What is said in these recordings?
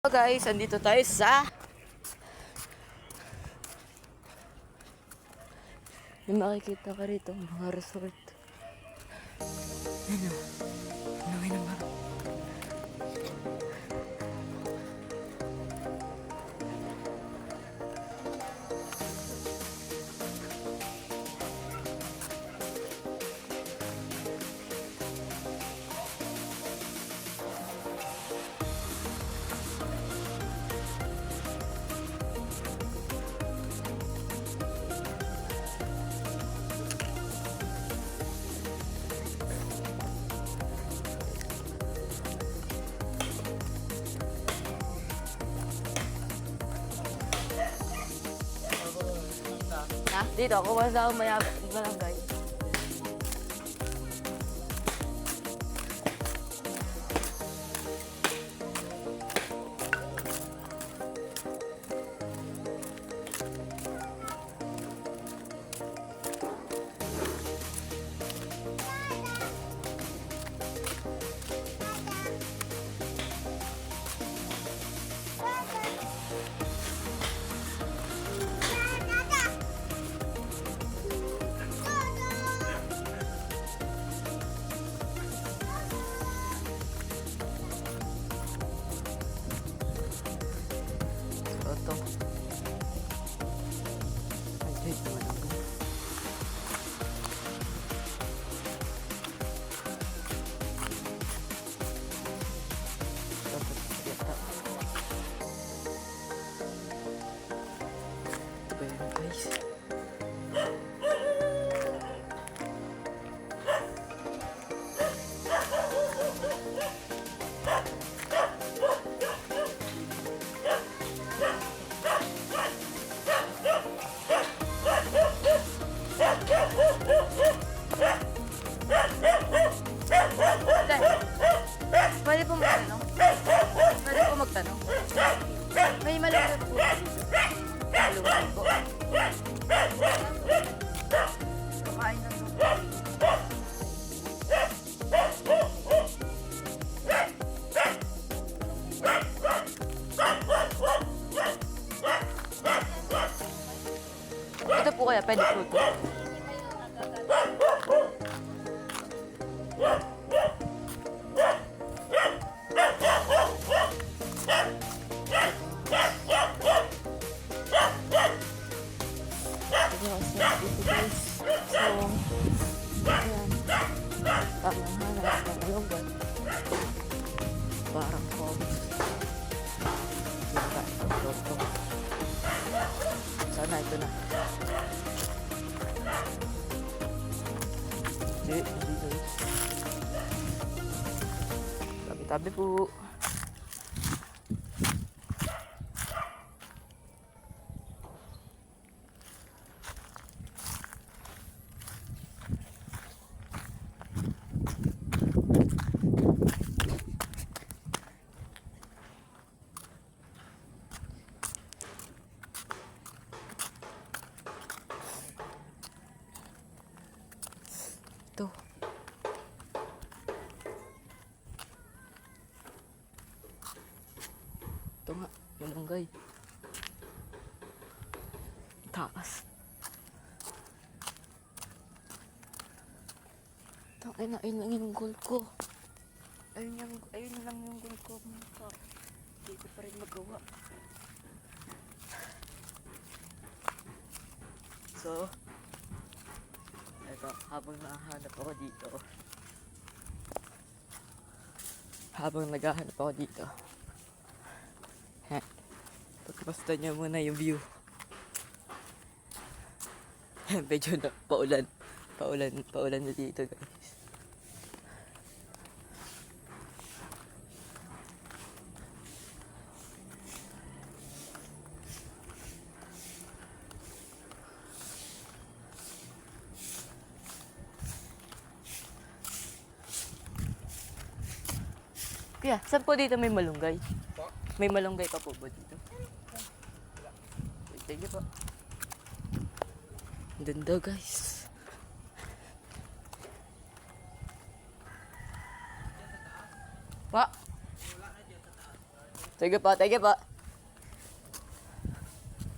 So guys, andito tayo sa may makikita ka rito mga resort. Ano? Ano naman? Ha? Dito ako sa barangay. Ito. Ay, dito naman ako. Dapat kita. Ito ba yun, guys? Pwede po magtanong? Pwede po magtanong? May malungkot po. Malungkot po. Kumain ng lungkot. Ito po kaya, pwede po ito. So, ayan. Tamang hanap ng malungkot. Parang homes. Sana ito na. Hindi guys. Tabi-tabi po. Ito. Ito nga, malunggay. Taas. Ayun lang yung goal ko. Ayun lang yung goal ko. Hindi ko pa rin magawa. So, ito, habang naghahanap ako dito, pagpastan nyo muna yung view. Medyo na paulan na dito guys. Kuya, saan po dito may malunggay? May malunggay pa po ba dito? Thank you po. Ganda guys. Pa? Sige pa, sige pa.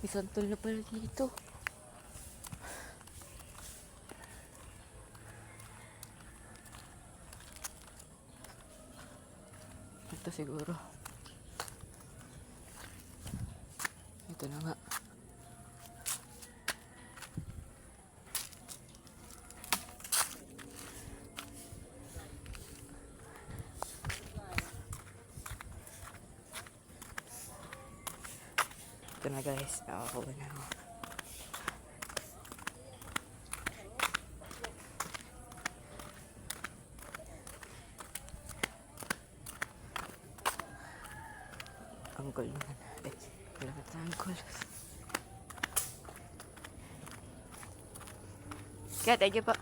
Isang tol na pala dito. Ito siguro. Ito na nga. Ito na guys, nakakuha na ako. Anggol na natin. Kailangan sa anggol. Kaya, thank you po.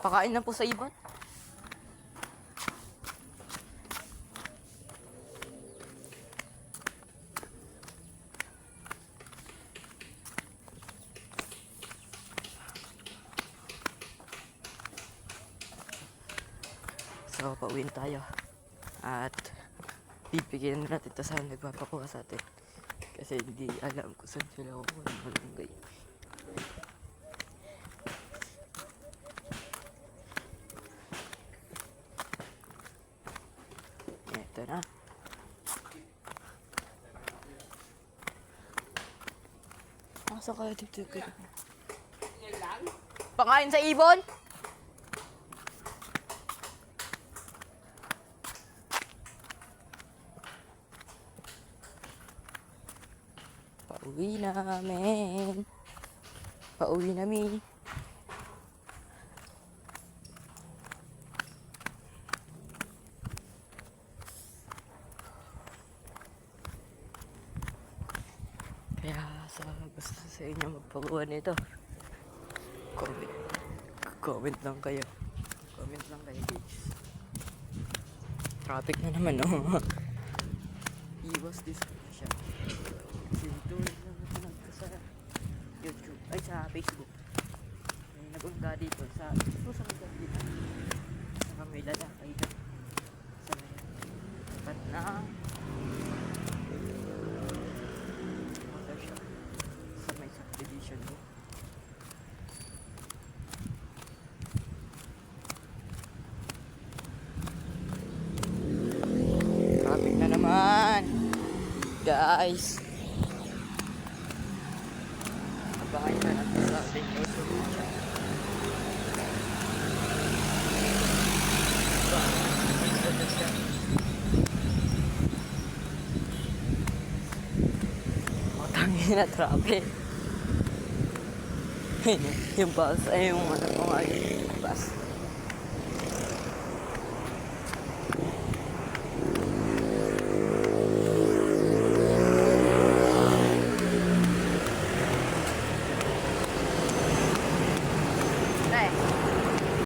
Pakain na po sa ibon. So, pauwiin tayo. At bibigyan natin ito sa nagpapakuha sa atin. Kasi hindi alam kung saan sila kukuha ng malunggay. Ito na. Asa kaya dito? Pakain sa ibon? Pauwi namin. Pauwi namin. Kaya sa gusto sa inyo magpagawa nito, comment lang kayo. Comment lang kayo, guys. Traffic na naman, oh. Iwas discussion. Dito lang sa YouTube, ay sa Facebook. May nag-unta dito sa mga dito. Saka may lalakay na. Sa tapat na sa may subdivision mo. Traffic na naman, guys. Abangan na natin sa ating YouTube channel. Matangin na traffic. Yung bus ay yung ano ko nga yung bus.